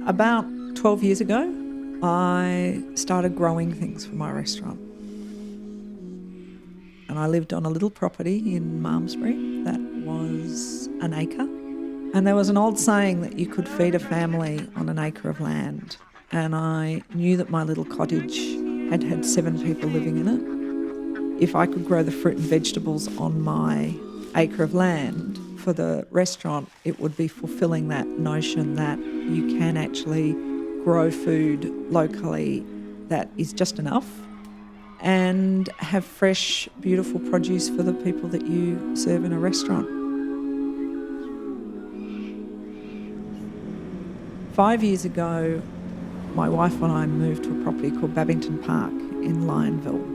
About 12 years ago, I started growing things for my restaurant. And I lived on a little property in Malmesbury that was an acre. And there was an old saying that you could feed a family on an acre of land. And I knew that my little cottage had 7 people living in it. If I could grow the fruit and vegetables on my acre of land for the restaurant, it would be fulfilling that notion that you can actually grow food locally that is just enough and have fresh, beautiful produce for the people that you serve in a restaurant. 5 years ago, my wife and I moved to a property called Babington Park in Lionville.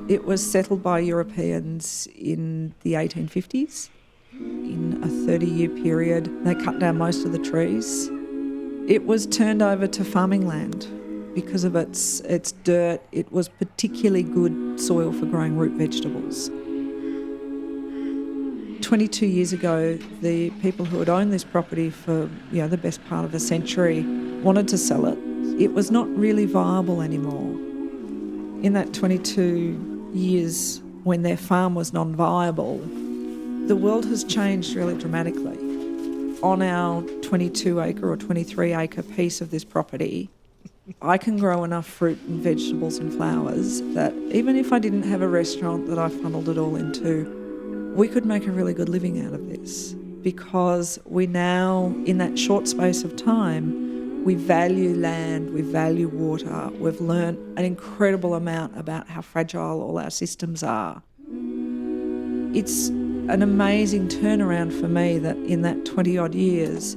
It was settled by Europeans in the 1850s. In a 30-year period, they cut down most of the trees. It was turned over to farming land. Because of its dirt, it was particularly good soil for growing root vegetables. 22 years ago, the people who had owned this property for the best part of a century wanted to sell it. It was not really viable anymore. In that 22 years when their farm was non-viable, the world has changed really dramatically. On our 22-acre or 23-acre piece of this property, I can grow enough fruit and vegetables and flowers that even if I didn't have a restaurant that I funneled it all into, we could make a really good living out of this, because we now, in that short space of time, we value land, we value water, we've learnt an incredible amount about how fragile all our systems are. It's an amazing turnaround for me that in that 20-odd years,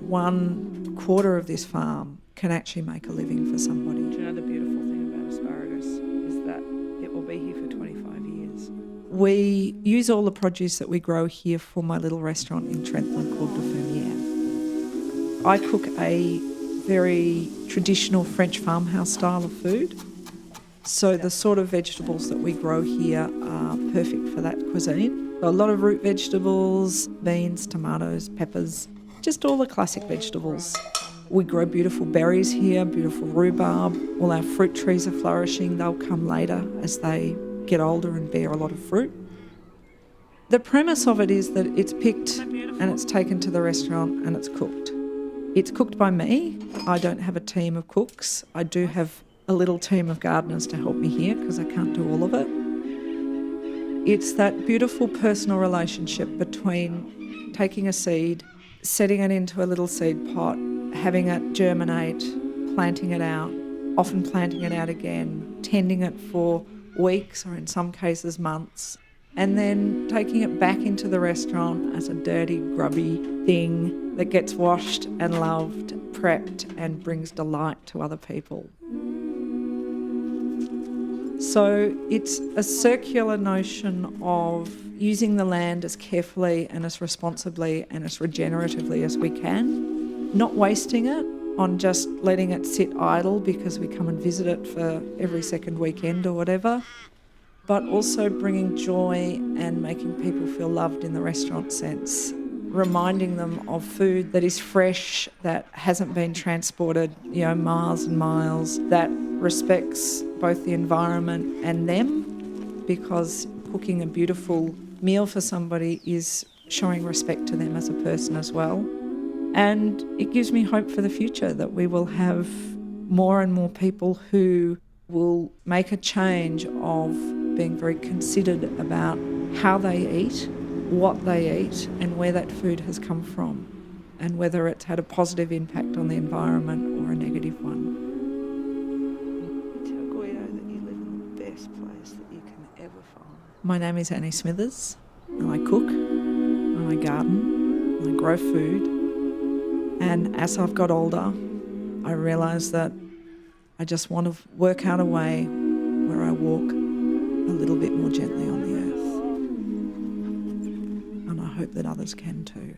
1/4 of this farm can actually make a living for somebody. Do you know the beautiful thing about asparagus is that it will be here for 25 years. We use all the produce that we grow here for my little restaurant in Trentland called De Fermier. I cook a very traditional French farmhouse style of food. So the sort of vegetables that we grow here are perfect for that cuisine. So a lot of root vegetables, beans, tomatoes, peppers, just all the classic vegetables. We grow beautiful berries here, beautiful rhubarb. All our fruit trees are flourishing. They'll come later as they get older and bear a lot of fruit. The premise of it is that it's picked and it's taken to the restaurant and it's cooked. It's cooked by me. I don't have a team of cooks. I do have a little team of gardeners to help me here because I can't do all of it. It's that beautiful personal relationship between taking a seed, setting it into a little seed pot, having it germinate, planting it out, often planting it out again, tending it for weeks or in some cases months, and then taking it back into the restaurant as a dirty, grubby thing that gets washed and loved, prepped, and brings delight to other people. So it's a circular notion of using the land as carefully and as responsibly and as regeneratively as we can, not wasting it on just letting it sit idle because we come and visit it for every second weekend or whatever, but also bringing joy and making people feel loved in the restaurant sense, reminding them of food that is fresh, that hasn't been transported, miles and miles, that respects both the environment and them, because cooking a beautiful meal for somebody is showing respect to them as a person as well. And it gives me hope for the future that we will have more and more people who will make a change of being very considered about how they eat, what they eat, and where that food has come from, and whether it's had a positive impact on the environment or a negative one. Tell Guido that you live in the best place that you can ever find. My name is Annie Smithers, and I cook, and I garden, and I grow food. And as I've got older, I realised that I just want to work out a way where I walk a little bit more gently on the earth. And I hope that others can too.